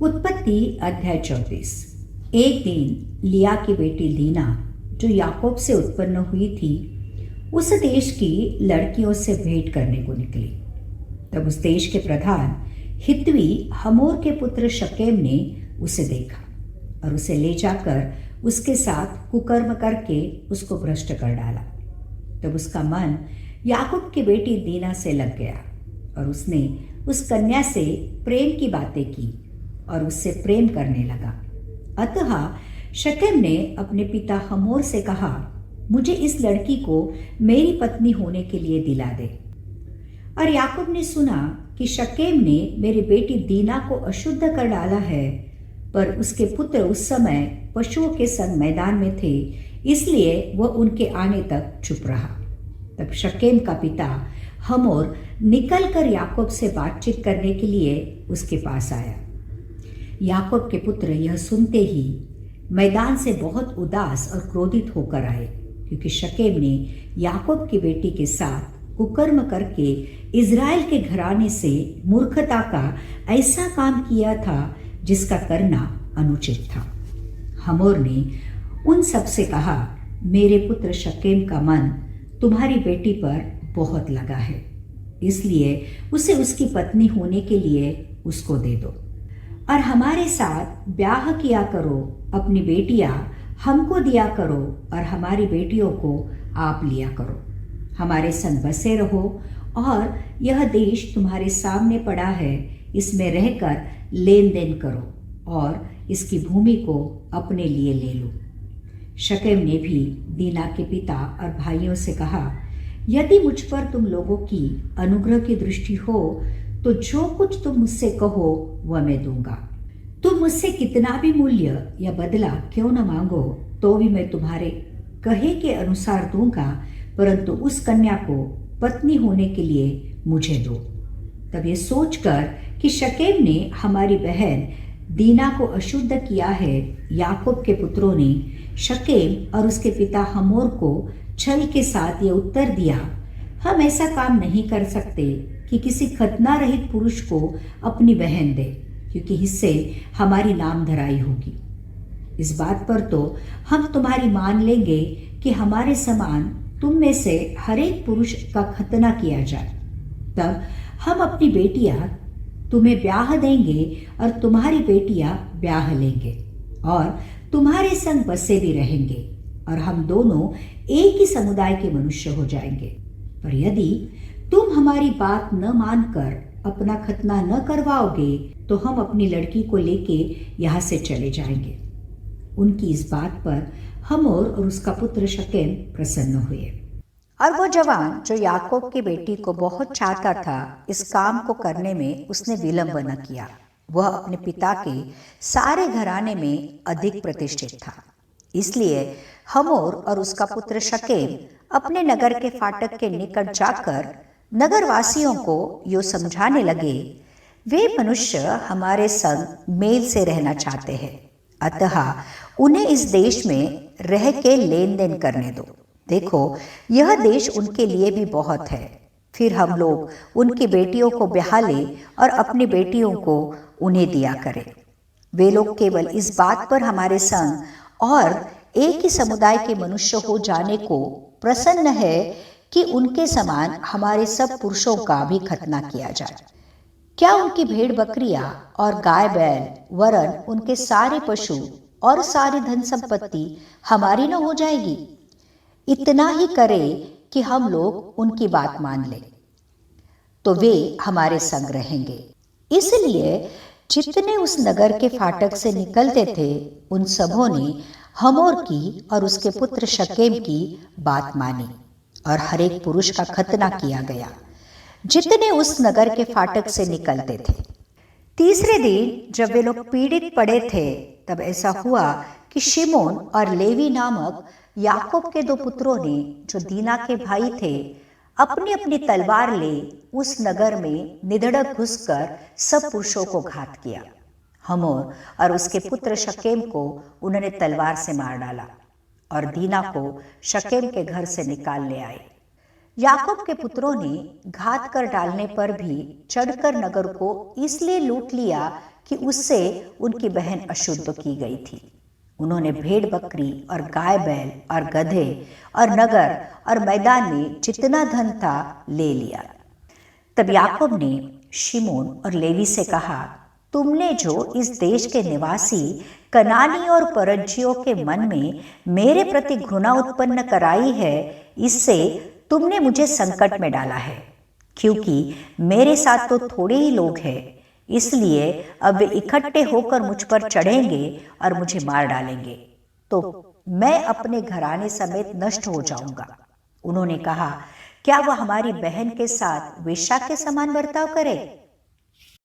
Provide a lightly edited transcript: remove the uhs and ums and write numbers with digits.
उत्पत्ति अध्याय 24। एक दिन लिया की बेटी दीना, जो याकूब से उत्पन्न हुई थी, उस देश की लड़कियों से भेंट करने को निकली। तब उस देश के प्रधान हित्वी हमोर के पुत्र शकेम ने उसे देखा और उसे ले जाकर उसके साथ कुकर्म करके उसको भ्रष्ट कर डाला। तब उसका मन याकूब की बेटी दीना से लग गया और उसने उस कन्या से प्रेम की बातें की और उससे प्रेम करने लगा। अतः शकेम ने अपने पिता हमोर से कहा, मुझे इस लड़की को मेरी पत्नी होने के लिए दिला दे। और याकूब ने सुना कि शकेम ने मेरी बेटी दीना को अशुद्ध कर डाला है, पर उसके पुत्र उस समय पशुओं के संग मैदान में थे, इसलिए वह उनके आने तक चुप रहा। तब शकेम का पिता हमोर निकलकर याकूब से बातचीत करने के लिए उसके पास आया। याकूब के पुत्र यह सुनते ही मैदान से बहुत उदास और क्रोधित होकर आए, क्योंकि शकेम ने याकूब की बेटी के साथ कुकर्म करके इज़राइल के घराने से मूर्खता का ऐसा काम किया था जिसका करना अनुचित था। हमोर ने उन सब से कहा, मेरे पुत्र शकेम का मन तुम्हारी बेटी पर बहुत लगा है, इसलिए उसे उसकी पत्नी होने के लिए उसको दे दो और हमारे साथ ब्याह किया करो। अपनी बेटियां हमको दिया करो और हमारी बेटियों को आप लिया करो। हमारे संग बसे रहो और यह देश तुम्हारे सामने पड़ा है, इसमें रहकर लेन देन करो और इसकी भूमि को अपने लिए ले लो। शकेम ने भी दीना के पिता और भाइयों से कहा, यदि मुझ पर तुम लोगों की अनुग्रह की दृष्टि हो तो जो कुछ तुम मुझसे कहो वह मैं दूंगा। तुम मुझसे कितना भी मूल्य या बदला क्यों न मांगो तो भी मैं तुम्हारे कहे के अनुसार दूंगा, परंतु उस कन्या को पत्नी होने के लिए मुझे दो। तब ये सोचकर कि शकेम ने हमारी बहन दीना को अशुद्ध किया है, याकूब के पुत्रों ने शकेम और उसके पिता हमोर को छल के साथ ये उत्तर दिया, हम ऐसा काम नहीं कर सकते कि किसी खतना रहित पुरुष को अपनी बहन दे, क्योंकि इससे हमारी नाम धराई होगी। इस बात पर तो हम तुम्हारी मान लेंगे कि हमारे समान तुम में से हर एक पुरुष का खतना किया जाए, तब हम अपनी बेटियां तुम्हें ब्याह देंगे और तुम्हारी बेटियां ब्याह लेंगे और तुम्हारे संग बसे भी रहेंगे और हम दोनों एक ही समुदाय के मनुष्य हो जाएंगे। पर यदि तुम हमारी बात न मानकर अपना खतना न करवाओगे तो हम अपनी लड़की को लेके यहाँ से चले जाएंगे। उनकी इस बात पर हमोर और उसका पुत्र शकेम प्रसन्न हुए। और वो जवान जो याकूब की बेटी को बहुत चाहता था, इस काम को करने में उसने विलंब न किया। वह अपने पिता के सारे घराने में अधिक प्रतिष्ठित था। इसलिए हमोर और उसका पुत्र शकेम अपने नगर के फाटक के निकट जाकर नगरवासियों को यो समझाने लगे, वे मनुष्य हमारे संग मेल से रहना चाहते हैं, अतः उन्हें इस देश में रह के लेन देन करने दो। देखो, यह देश उनके लिए भी बहुत है, फिर हम लोग उनकी बेटियों को ब्याह ले और अपनी बेटियों को उन्हें दिया करें। वे लोग केवल इस बात पर हमारे संग और एक ही समुदाय के मनुष्य हो जाने को प्रसन्न है कि उनके समान हमारे सब पुरुषों का भी खतना किया जाए। क्या उनकी भेड़ बकरियां और गाय बैल वरन उनके सारे पशु और सारी धन संपत्ति हमारी न हो जाएगी? इतना ही करे कि हम लोग उनकी बात मान लें, तो वे हमारे संग रहेंगे। इसलिए जितने उस नगर के फाटक से निकलते थे, उन सबों ने हमोर की और उसके पुत्र शकेम की बात मानी और हर एक पुरुष का खतना किया गया, जितने उस नगर के फाटक से निकलते थे। तीसरे दिन जब वे लोग पीड़ित पड़े थे, तब ऐसा हुआ कि शिमोन और लेवी नामक याकूब के दो पुत्रों ने, जो दीना के भाई थे, अपनी अपनी तलवार ले उस नगर में निधड़क घुसकर सब पुरुषों को घात किया। हमोर और उसके पुत्र शकेम को उन्होंने तलवार से मार डाला और दीना को शकेम के घर से निकाल ले आए। याकूब के पुत्रों ने घात कर डालने पर भी चढ़कर नगर को इसलिए लूट लिया कि उससे उनकी बहन अशुद्ध की गई थी। उन्होंने भेड़ बकरी और गाय बैल और गधे और नगर और मैदान में जितना धन था ले लिया। तब याकूब ने शिमोन और लेवी से कहा, तुमने जो इस देश के निवासी कनानी और परज्जियों के मन में मेरे प्रति घृणा उत्पन्न कराई है, इससे तुमने मुझे संकट में डाला है, क्योंकि मेरे साथ तो थोड़े ही लोग हैं, इसलिए अब वे इकट्ठे होकर मुझ पर चढ़ेंगे और मुझे मार डालेंगे, तो मैं अपने घराने समेत नष्ट हो जाऊंगा। उन्होंने कहा, क्या वह हमारी बहन के साथ वेश्या के समान बर्ताव करे?